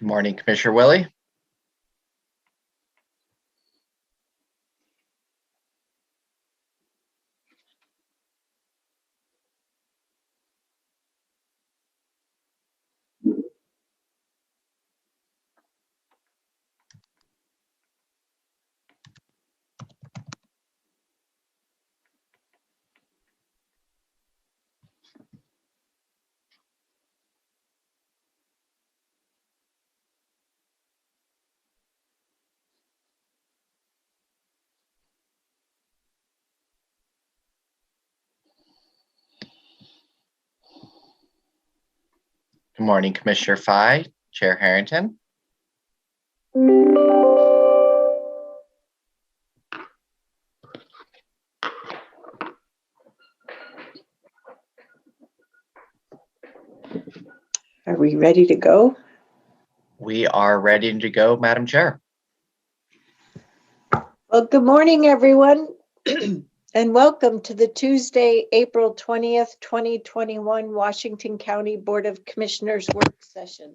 Good morning, Commissioner Willie. Good morning, Commissioner Fye, Chair Harrington. Are we ready to go? We are ready to go, Madam Chair. Well, good morning, everyone, and welcome to the Tuesday, April 20th, 2021 Washington County Board of Commissioners work session.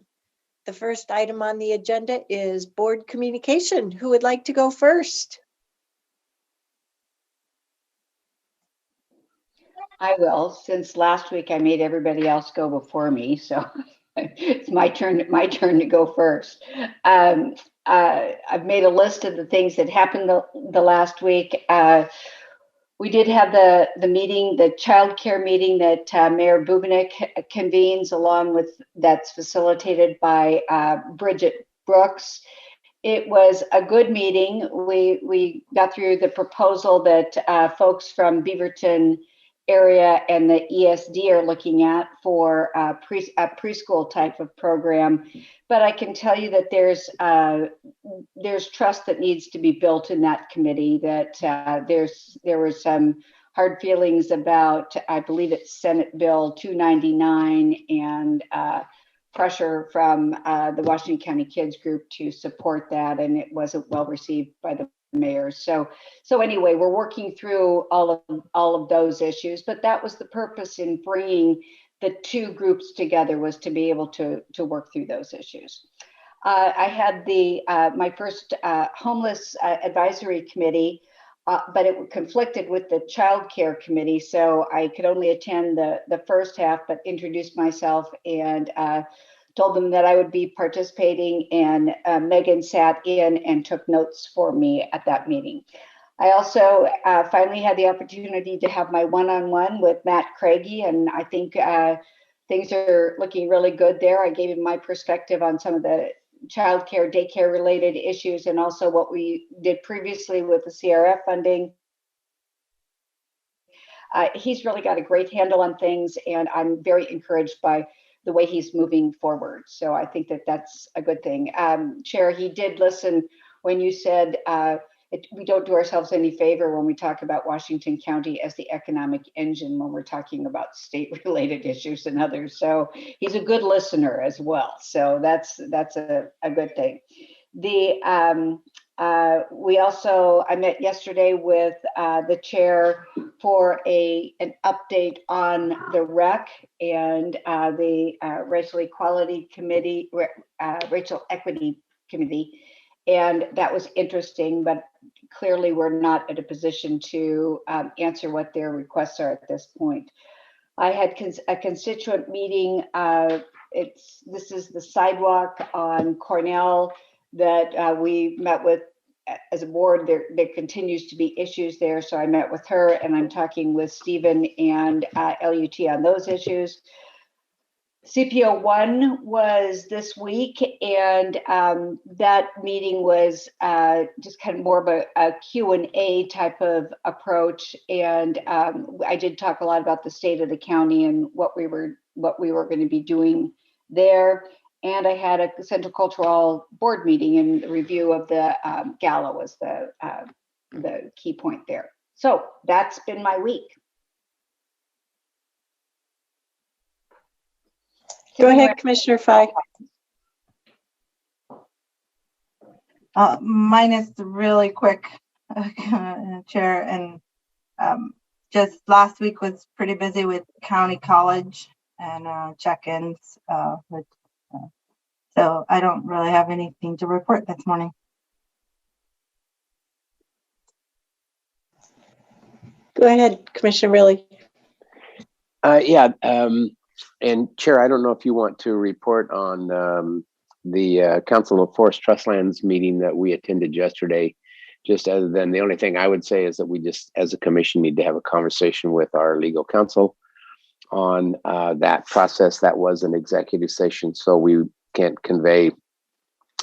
The first item on the agenda is board communication. Who would like to go first? I will, since last week I made everybody else go before me, so it's my turn to go first. I've made a list of the things that happened the last week. We did have the meeting, the child care meeting that Mayor Bubenik convenes, along with that's facilitated by Bridget Brooks. It was a good meeting. We got through the proposal that folks from Beaverton area and the ESD are looking at for a preschool type of program. But I can tell you that there's trust that needs to be built in that committee, that there were some hard feelings about, I believe it's Senate Bill 299, and pressure from the Washington County Kids Group to support that, and it wasn't well received by the mayor. So anyway, we're working through all of those issues, but that was the purpose in bringing the two groups together, was to be able to work through those issues. I had my first homeless advisory committee, but it conflicted with the child care committee, so I could only attend the first half, but introduced myself and told them that I would be participating, and Megan sat in and took notes for me at that meeting. I also finally had the opportunity to have my one-on-one with Matt Craigie, and I think things are looking really good there. I gave him my perspective on some of the childcare, daycare related issues, and also what we did previously with the CRF funding. He's really got a great handle on things, and I'm very encouraged by the way he's moving forward. So I think that that's a good thing. Chair, he did listen when you said we don't do ourselves any favor when we talk about Washington County as the economic engine when we're talking about state-related issues and others. So he's a good listener as well. So that's a good thing. I met yesterday with the chair for an update on the REC and the Racial Equality Committee, Racial Equity Committee, and that was interesting, but clearly we're not at a position to answer what their requests are at this point. I had a constituent meeting. This is the sidewalk on Cornell that we met with as a board. There continues to be issues there, so I met with her, and I'm talking with Stephen and LUT on those issues. CPO 1 was this week, and that meeting was just kind of more of a Q&A type of approach, and I did talk a lot about the state of the county and what we were going to be doing there. And I had a Central Cultural Board meeting, and the review of the gala was the key point there. So that's been my week. Go ahead, Commissioner Fye. Mine is really quick, Chair, and just last week was pretty busy with County College and check-ins with So I don't really have anything to report this morning. Go ahead, Commissioner Riley. And Chair, I don't know if you want to report on the Council of Forest Trustlands meeting that we attended yesterday. Just other than the only thing I would say is that we just, as a commission, need to have a conversation with our legal counsel on that process. That was an executive session, so we can't convey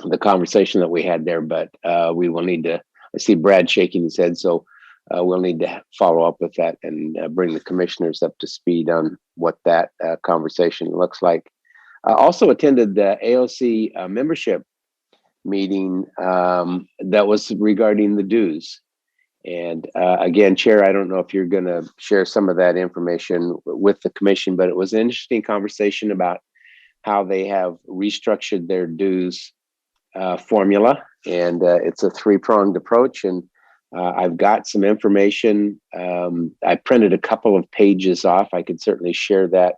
the conversation that we had there, but we will need to, I see Brad shaking his head, so we'll need to follow up with that and bring the commissioners up to speed on what that conversation looks like. Also attended the AOC membership meeting that was regarding the dues. And again, Chair, I don't know if you're going to share some of that information with the commission, but it was an interesting conversation about how they have restructured their dues formula. And it's a three-pronged approach. And I've got some information. I printed a couple of pages off. I could certainly share that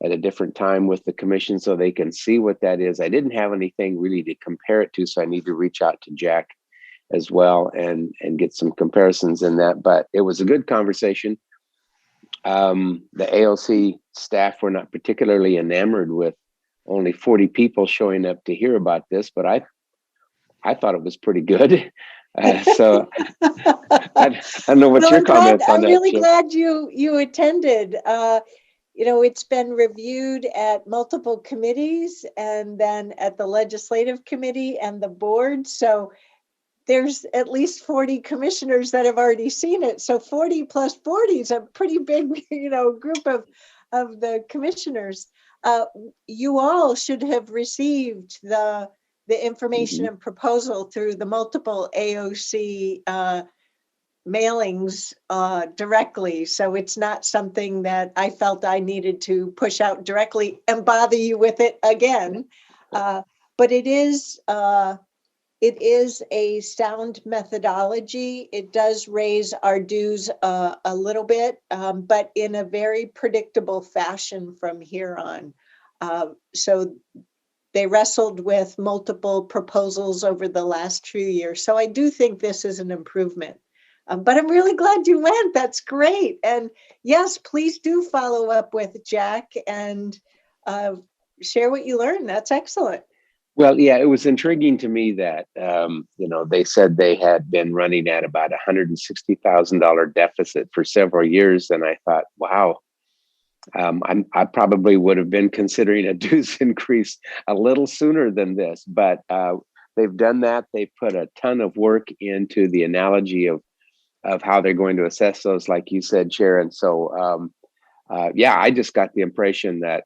at a different time with the commission so they can see what that is. I didn't have anything really to compare it to, so I need to reach out to Jack as well and get some comparisons in that. But it was a good conversation. The AOC staff were not particularly enamored with only 40 people showing up to hear about this, but I thought it was pretty good. So I don't know what your comments on that. I'm really glad you attended. You know, it's been reviewed at multiple committees and then at the legislative committee and the board. So there's at least 40 commissioners that have already seen it. So 40 plus 40 is a pretty big, you know, group of the commissioners. You all should have received the information and proposal through the multiple AOC mailings directly. So it's not something that I felt I needed to push out directly and bother you with it again. But it is a sound methodology. It does raise our dues a little bit, but in a very predictable fashion from here on. So they wrestled with multiple proposals over the last few years. So I do think this is an improvement. But I'm really glad you went. That's great. And yes, please do follow up with Jack and share what you learned. That's excellent. Well, yeah, it was intriguing to me that, you know, they said they had been running at about $160,000 deficit for several years. And I thought, wow, I probably would have been considering a dues increase a little sooner than this. But they've done that. They've put a ton of work into the analogy of how they're going to assess those, like you said, Chair. And so, yeah, I just got the impression that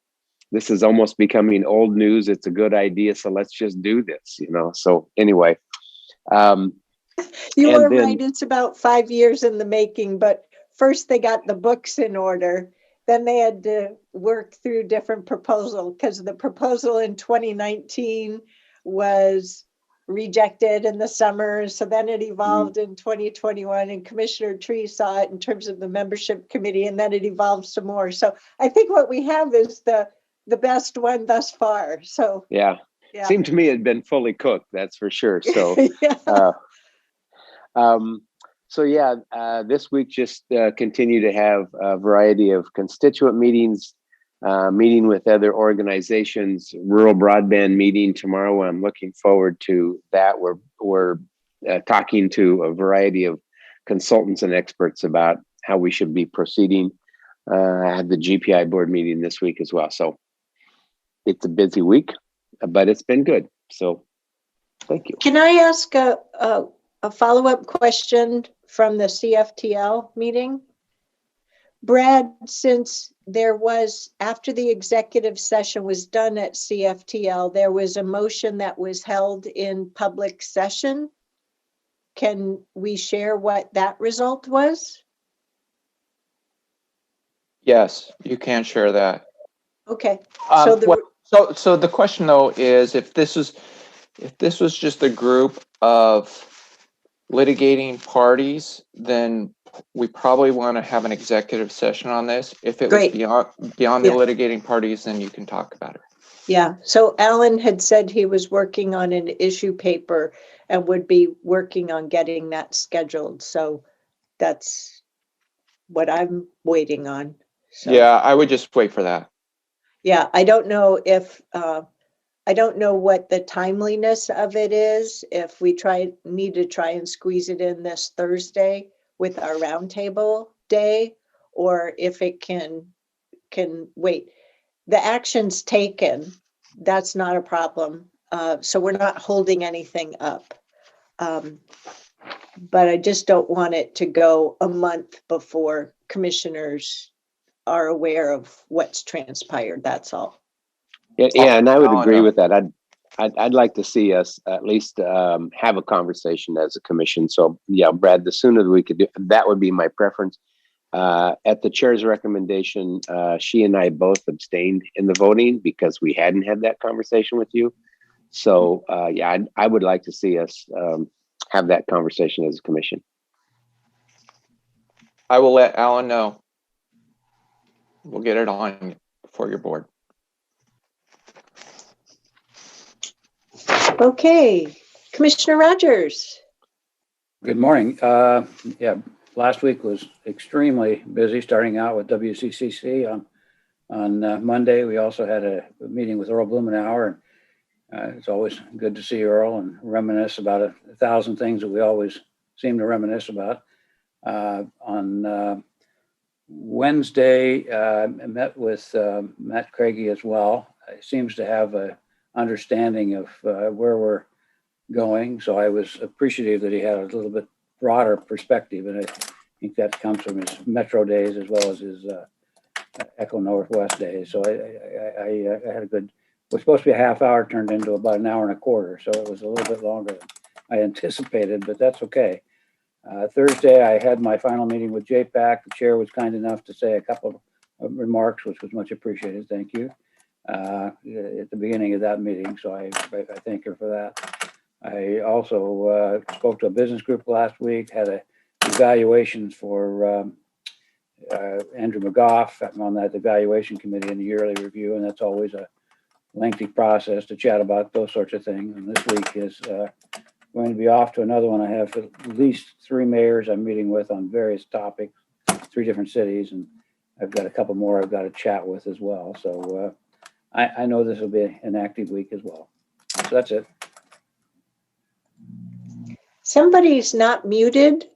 this is almost becoming old news. It's a good idea, so let's just do this, you know. So anyway. You are right. It's about 5 years in the making, but first they got the books in order. Then they had to work through different proposals because the proposal in 2019 was rejected in the summer. So then it evolved in 2021 and Commissioner Tree saw it in terms of the membership committee, and then it evolved some more. So I think what we have is the best one thus far. So yeah. Seemed to me it had been fully cooked, that's for sure. So this week just continue to have a variety of constituent meetings, meeting with other organizations, rural broadband meeting tomorrow. I'm looking forward to that. We're talking to a variety of consultants and experts about how we should be proceeding. I had the GPI board meeting this week as well. So it's a busy week, but it's been good. So thank you. Can I ask a follow-up question from the CFTL meeting? Brad, since there was, after the executive session was done at CFTL, there was a motion that was held in public session. Can we share what that result was? Yes, you can share that. Okay. So the question though is if this was just a group of litigating parties, then we probably want to have an executive session on this. If it was beyond the litigating parties, then you can talk about it. Yeah, so Alan had said he was working on an issue paper and would be working on getting that scheduled. So that's what I'm waiting on. So, Yeah, I would just wait for that. yeah, I don't know if, I don't know what the timeliness of it is, if we need to try and squeeze it in this Thursday with our roundtable day, or if it can wait. The actions taken, that's not a problem. So we're not holding anything up. But I just don't want it to go a month before commissioners are aware of what's transpired. That's all. Yeah, and I would Alan, agree with that. I'd like to see us at least have a conversation as a commission. So yeah, Brad, the sooner that we could do that would be my preference. At the chair's recommendation, she and I both abstained in the voting because we hadn't had that conversation with you. So yeah, I would like to see us have that conversation as a commission. I will let Alan know. We'll get it on for your board. Okay, Commissioner Rogers. Good morning. Yeah, last week was extremely busy, starting out with WCCC on Monday. We also had a meeting with Earl Blumenauer. It's always good to see Earl and reminisce about 1,000 things that we always seem to reminisce about. On Wednesday, I met with Matt Craigie as well. He seems to have an understanding of where we're going. So I was appreciative that he had a little bit broader perspective. And I think that comes from his Metro days as well as his Echo Northwest days. So I had a good, it was supposed to be a half hour, turned into about an hour and a quarter. So it was a little bit longer than I anticipated, but that's okay. Thursday, I had my final meeting with JPAC. The chair was kind enough to say a couple of remarks, which was much appreciated. Thank you. At the beginning of that meeting. So I thank her for that. I also spoke to a business group last week, had evaluations for Andrew McGough. I'm on that evaluation committee in the yearly review, and that's always a lengthy process to chat about those sorts of things. And this week is going to be off to another one. I have at least 3 mayors I'm meeting with on various topics, 3 different cities, and I've got a couple more I've got to chat with as well. So I know this will be an active week as well. So that's it. Somebody's not muted.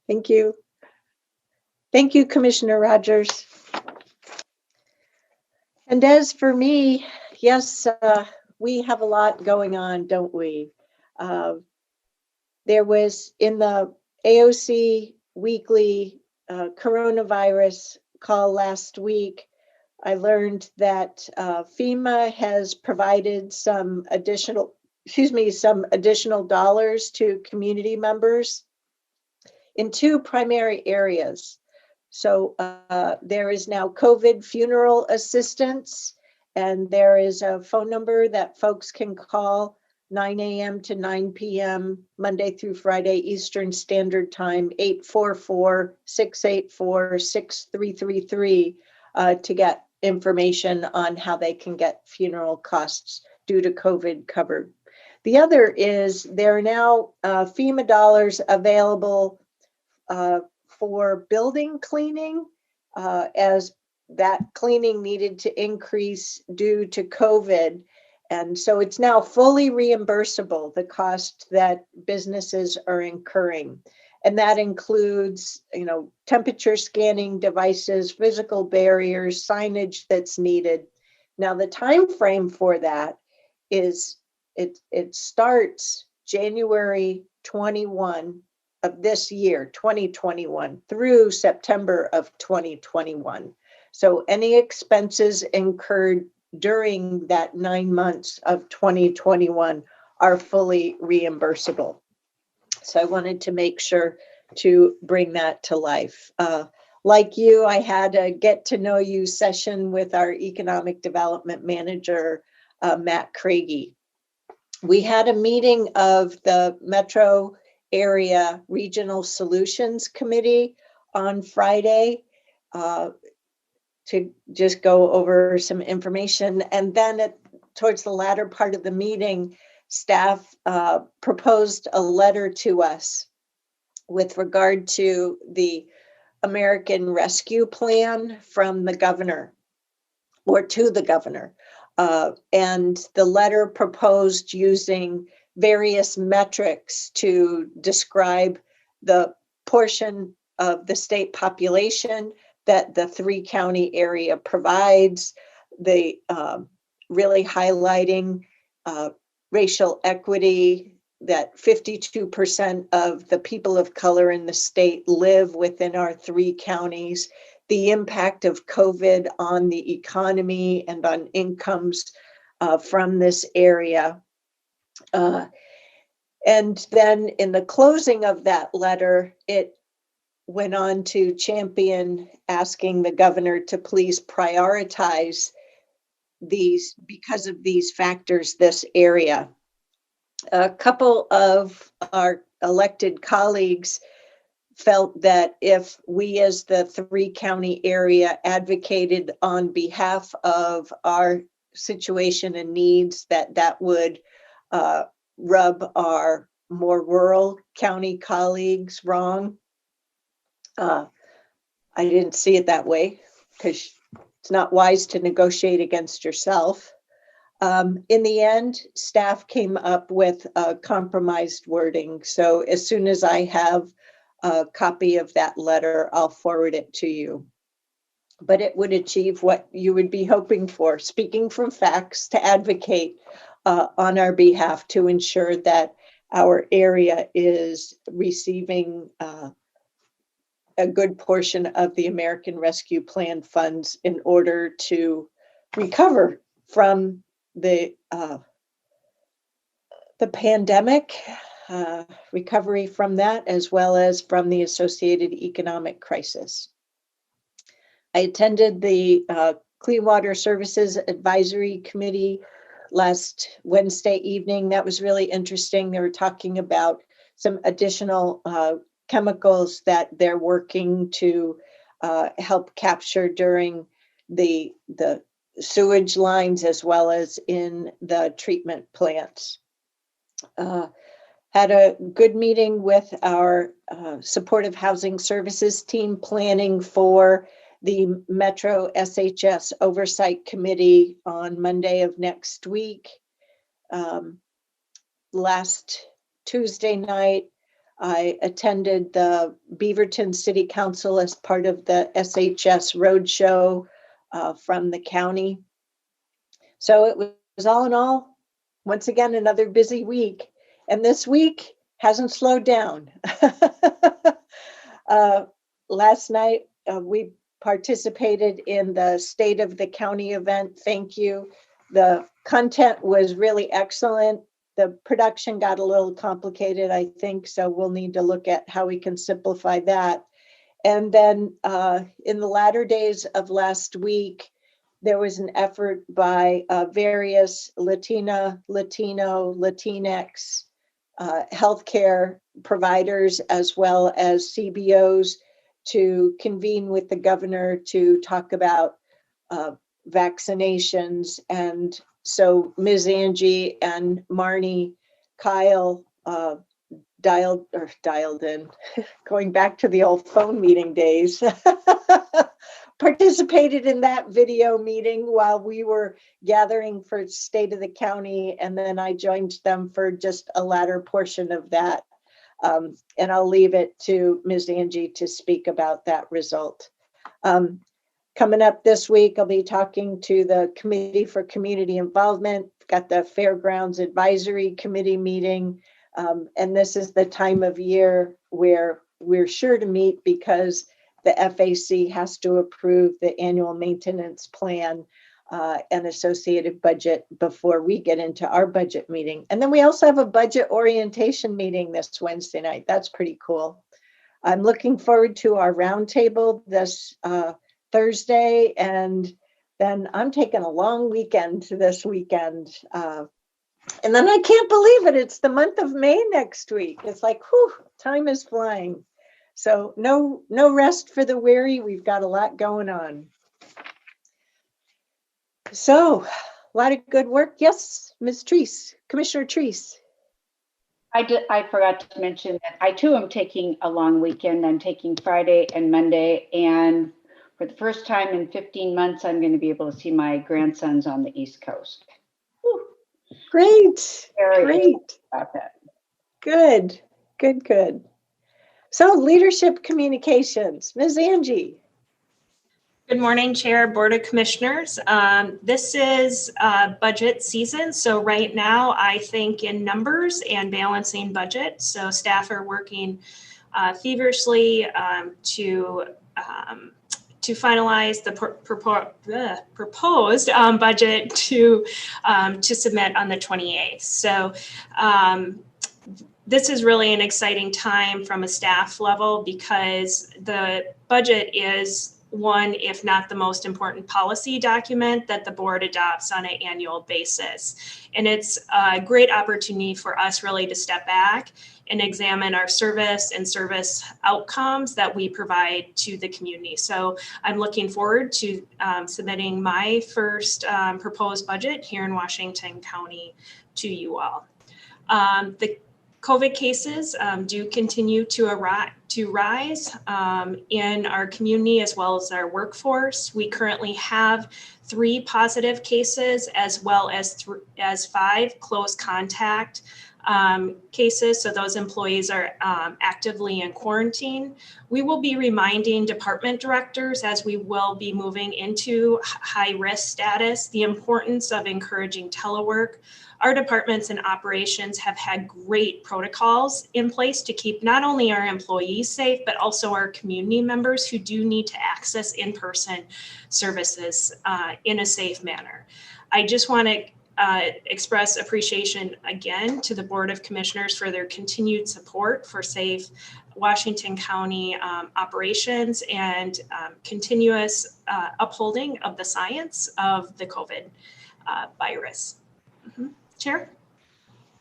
Thank you. Thank you, Commissioner Rogers. And as for me, yes, we have a lot going on, don't we? There was in the AOC weekly coronavirus call last week, I learned that FEMA has provided some additional dollars to community members in 2 primary areas. So there is now COVID funeral assistance, and there is a phone number that folks can call 9 a.m. to 9 p.m. Monday through Friday Eastern Standard Time, 844-684-6333 to get information on how they can get funeral costs due to COVID covered. The other is there are now FEMA dollars available for building cleaning as that cleaning needed to increase due to COVID. And so it's now fully reimbursable, the cost that businesses are incurring. And that includes, temperature scanning devices, physical barriers, signage that's needed. Now, the time frame for that is it starts January 21 of this year, 2021, through September of 2021. So any expenses incurred during that 9 months of 2021 are fully reimbursable. So I wanted to make sure to bring that to life. Like you, I had a get to know you session with our economic development manager, Matt Craigie. We had a meeting of the Metro Area Regional Solutions Committee on Friday. to just go over some information. And then towards the latter part of the meeting, staff proposed a letter to us with regard to the American Rescue Plan from the governor, or to the governor. And the letter proposed using various metrics to describe the portion of the state population that the 3-county area provides, the really highlighting racial equity, that 52% of the people of color in the state live within our 3 counties, the impact of COVID on the economy and on incomes from this area. And then in the closing of that letter, it went on to champion asking the governor to please prioritize these, because of these factors, this area. A couple of our elected colleagues felt that if we as the 3-county area advocated on behalf of our situation and needs, that would rub our more rural county colleagues wrong. I didn't see it that way, because it's not wise to negotiate against yourself. In the end, staff came up with a compromised wording. So as soon as I have a copy of that letter, I'll forward it to you. But it would achieve what you would be hoping for, speaking from facts, to advocate on our behalf to ensure that our area is receiving a good portion of the American Rescue Plan funds in order to recover from the pandemic, recovery from that, as well as from the associated economic crisis. I attended the Clean Water Services Advisory Committee last Wednesday evening. That was really interesting. They were talking about some additional chemicals that they're working to help capture during the sewage lines, as well as in the treatment plants. Had a good meeting with our supportive housing services team, planning for the Metro SHS Oversight Committee on Monday of next week. Last Tuesday night, I attended the Beaverton City Council as part of the SHS Roadshow from the county. So it was all in all, once again, another busy week. And this week hasn't slowed down. Last night, we participated in the State of the County event. Thank you. The content was really excellent. The production got a little complicated, I think, so we'll need to look at how we can simplify that. And then in the latter days of last week, there was an effort by various Latina, Latino, Latinx healthcare providers, as well as CBOs, to convene with the governor to talk about vaccinations. And so Ms. Angie and Marnie Kyle dialed in, going back to the old phone meeting days, participated in that video meeting while we were gathering for State of the County. And then I joined them for just a latter portion of that. And I'll leave it to Ms. Angie to speak about that result. Coming up this week, I'll be talking to the Committee for Community Involvement. Got the Fairgrounds Advisory Committee meeting. And this is the time of year where we're sure to meet, because the FAC has to approve the annual maintenance plan and associated budget before we get into our budget meeting. And then we also have a budget orientation meeting this Wednesday night. That's pretty cool. I'm looking forward to our roundtable this Thursday, and then I'm taking a long weekend this weekend. And then I can't believe it. It's the month of May next week. It's like, whew, time is flying. So no rest for the weary. We've got a lot going on. So, a lot of good work. Yes, Ms. Treese, Commissioner Treese. I forgot to mention that I too am taking a long weekend. I'm taking Friday and Monday, and for the first time in 15 months, I'm going to be able to see my grandsons on the East Coast. Whew. Great, Very great, excited about that. good, good, good. So, leadership communications, Ms. Angie. Good morning, Chair, Board of Commissioners. This is budget season. So right now, I think in numbers and balancing budget. So staff are working feverishly to finalize the proposed budget to submit on the 28th. So this is really an exciting time from a staff level because the budget is one, if not the most important policy document that the board adopts on an annual basis. And it's a great opportunity for us really to step back and examine our service and service outcomes that we provide to the community. So I'm looking forward to submitting my first proposed budget here in Washington County to you all. The COVID cases do continue to rise in our community as well as our workforce. We currently have 3 positive cases as well as 5 close contact cases. So those employees are actively in quarantine. We will be reminding department directors as we will be moving into high risk status, the importance of encouraging telework. Our departments and operations have had great protocols in place to keep not only our employees safe, but also our community members who do need to access in-person services in a safe manner. I just want to express appreciation again to the Board of Commissioners for their continued support for safe Washington County operations and continuous upholding of the science of the COVID virus. Chair?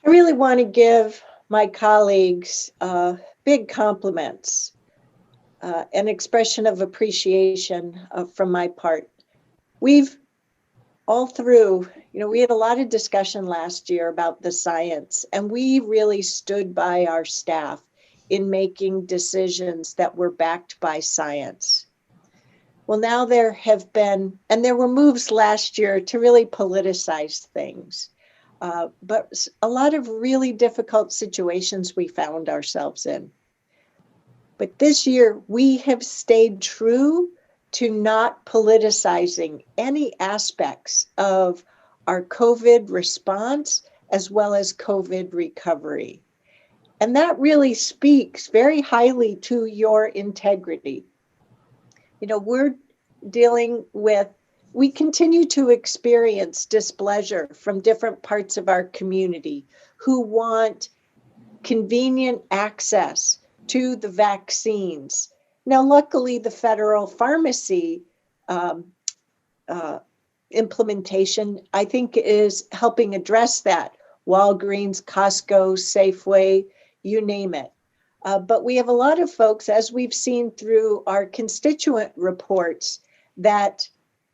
I really want to give my colleagues big compliments, an expression of appreciation from my part. We've all through, we had a lot of discussion last year about the science, and we really stood by our staff in making decisions that were backed by science. Well, now there have been, and there were moves last year to really politicize things. But a lot of really difficult situations we found ourselves in. But this year, we have stayed true to not politicizing any aspects of our COVID response as well as COVID recovery. And that really speaks very highly to your integrity. We're dealing with, we continue to experience displeasure from different parts of our community who want convenient access to the vaccines. Now, luckily, the federal pharmacy implementation, I think, is helping address that. Walgreens, Costco, Safeway, you name it. But we have a lot of folks, as we've seen through our constituent reports, that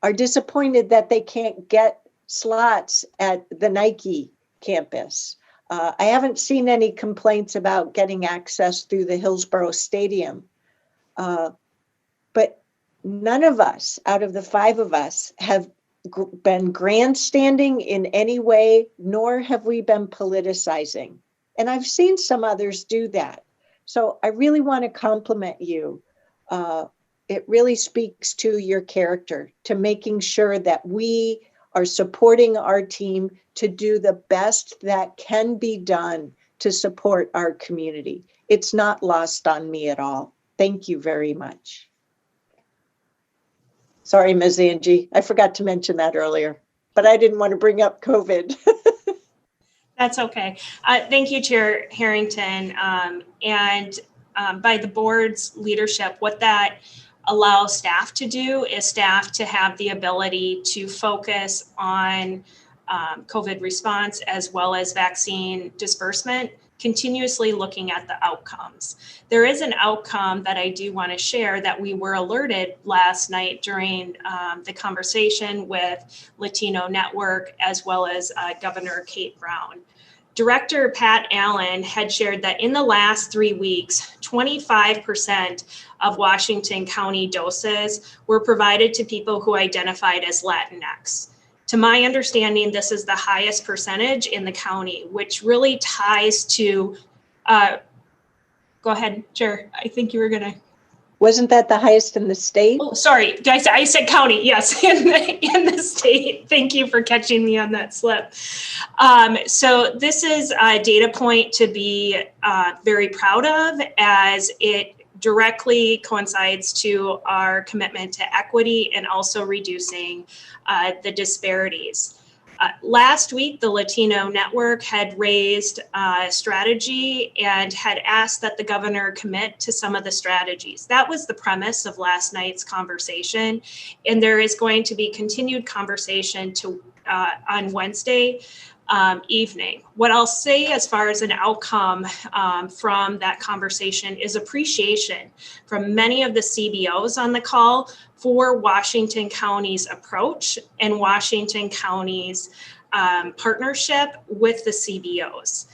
are disappointed that they can't get slots at the Nike campus. I haven't seen any complaints about getting access through the Hillsborough Stadium. But none of us, out of the 5 of us, have been grandstanding in any way, nor have we been politicizing. And I've seen some others do that. So I really want to compliment you. It really speaks to your character, to making sure that we are supporting our team to do the best that can be done to support our community. It's not lost on me at all. Thank you very much. Sorry, Ms. Angie, I forgot to mention that earlier, but I didn't want to bring up COVID. That's okay. Thank you, Chair Harrington. And by the board's leadership, what that allows staff to do is staff to have the ability to focus on COVID response as well as vaccine disbursement continuously looking at the outcomes. There is an outcome that I do want to share that we were alerted last night during the conversation with Latino Network, as well as Governor Kate Brown. Director Pat Allen had shared that in the last 3 weeks, 25% of Washington County doses were provided to people who identified as Latinx. To my understanding, this is the highest percentage in the county, which really ties to, go ahead, Chair, I think you were gonna. Wasn't that the highest in the state? Oh, sorry, I said county, yes, in the state. Thank you for catching me on that slip. So this is a data point to be very proud of, as it directly coincides to our commitment to equity and also reducing the disparities. Last week, the Latino Network had raised a strategy and had asked that the governor commit to some of the strategies. That was the premise of last night's conversation. And there is going to be continued conversation on Wednesday evening. What I'll say as far as an outcome from that conversation is appreciation from many of the CBOs on the call for Washington County's approach and Washington County's partnership with the CBOs.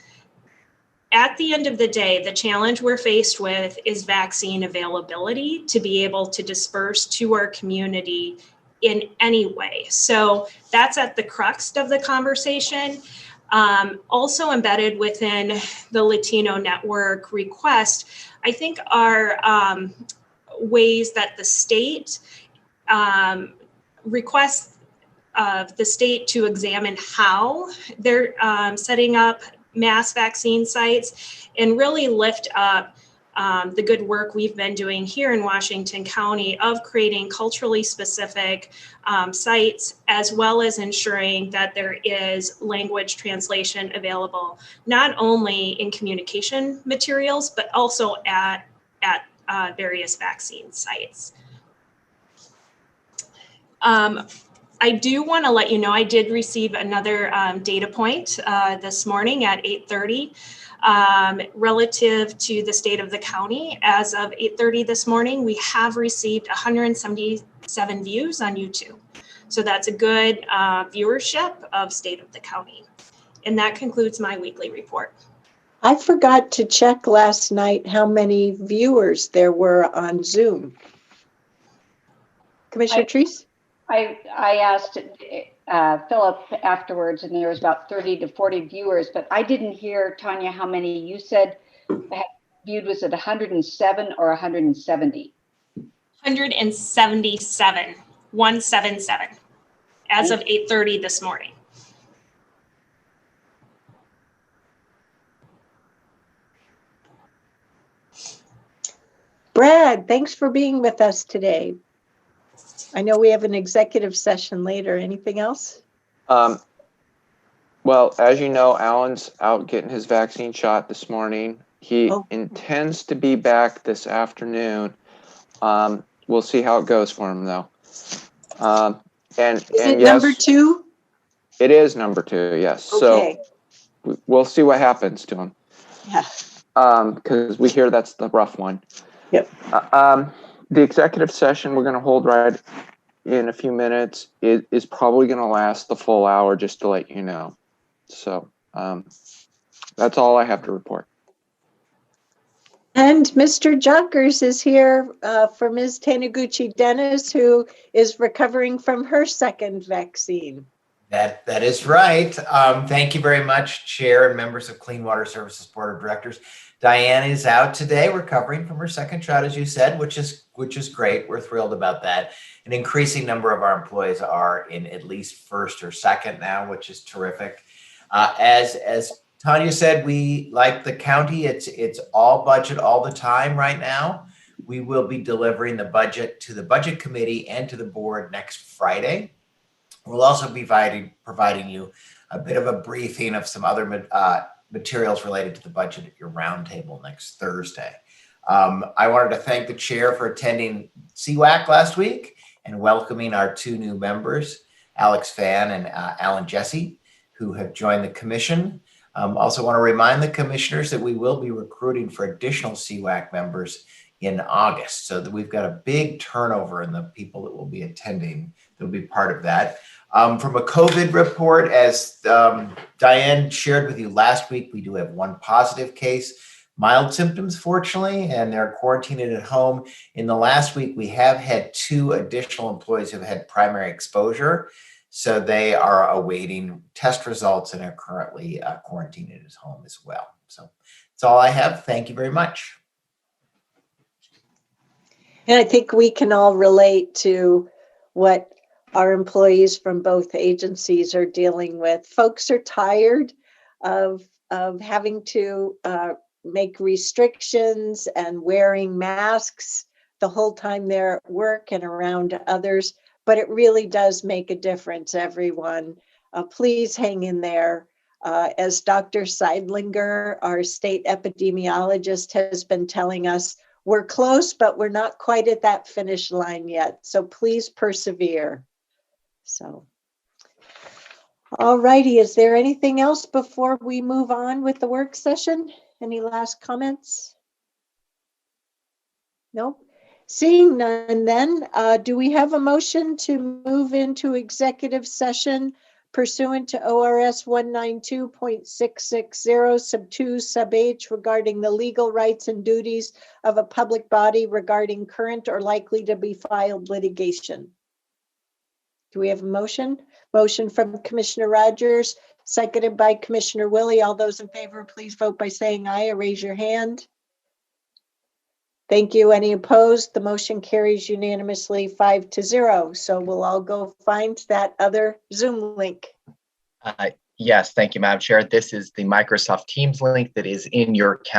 At the end of the day, the challenge we're faced with is vaccine availability to be able to disperse to our community in any way. So that's at the crux of the conversation. Also embedded within the Latino Network request, I think, are ways that the state requests of the state to examine how they're setting up mass vaccine sites and really lift up the good work we've been doing here in Washington County of creating culturally specific sites, as well as ensuring that there is language translation available, not only in communication materials, but also at various vaccine sites. I do want to let you know I did receive another data point this morning at 8:30 relative to the state of the county. As of 8:30 this morning, we have received 177 views on YouTube. So that's a good viewership of state of the county. And that concludes my weekly report. I forgot to check last night how many viewers there were on Zoom. Commissioner Treese? I asked Philip afterwards, and there was about 30 to 40 viewers, but I didn't hear, Tanya, how many you said had viewed. Was it 107 or 170? 177, 177, as of 8:30 this morning. Brad, thanks for being with us today. I know we have an executive session later. Anything else? Well, as you know, Alan's out getting his vaccine shot this morning. He intends to be back this afternoon. We'll see how it goes for him, though. Is it yes, number 2? It is number 2, yes. Okay. So we'll see what happens to him. Yeah. Because we hear that's the rough one. Yep. The executive session we're going to hold right in a few minutes is probably going to last the full hour, just to let you know. So that's all I have to report. And Mr. Jonkers is here for Ms. Taniguchi Dennis, who is recovering from her second vaccine. That is right. Thank you very much, Chair and members of Clean Water Services Board of Directors. Diane is out today, recovering from her second shot, as you said, which is great. We're thrilled about that. An increasing number of our employees are in at least first or second now, which is terrific. As Tanya said, we, like the county, it's all budget all the time right now. We will be delivering the budget to the Budget Committee and to the board next Friday. We'll also be providing you a bit of a briefing of some other materials related to the budget at your roundtable next Thursday. I wanted to thank the chair for attending CWAC last week and welcoming our 2 new members, Alex Fan and Alan Jesse, who have joined the commission. Also want to remind the commissioners that we will be recruiting for additional CWAC members in August, so that we've got a big turnover in the people that will be attending, that will be part of that. From a COVID report, as Diane shared with you last week, we do have one positive case, mild symptoms, fortunately, and they're quarantined at home. In the last week, we have had 2 additional employees who have had primary exposure. So they are awaiting test results and are currently quarantined at his home as well. So that's all I have. Thank you very much. And I think we can all relate to what our employees from both agencies are dealing with. Folks are tired of having to make restrictions and wearing masks the whole time they're at work and around others. But it really does make a difference, everyone. Please hang in there. As Dr. Seidlinger, our state epidemiologist, has been telling us, we're close, but we're not quite at that finish line yet. So please persevere. So, all righty. Is there anything else before we move on with the work session? Any last comments? Nope. Seeing none, then, do we have a motion to move into executive session pursuant to ORS 192.660 sub 2 sub H regarding the legal rights and duties of a public body regarding current or likely to be filed litigation? Do we have a motion? Motion from Commissioner Rogers, seconded by Commissioner Willie. All those in favor, please vote by saying aye or raise your hand. Thank you. Any opposed? The motion carries unanimously 5-0. So we'll all go find that other Zoom link. Yes, thank you, Madam Chair. This is the Microsoft Teams link that is in your calendar.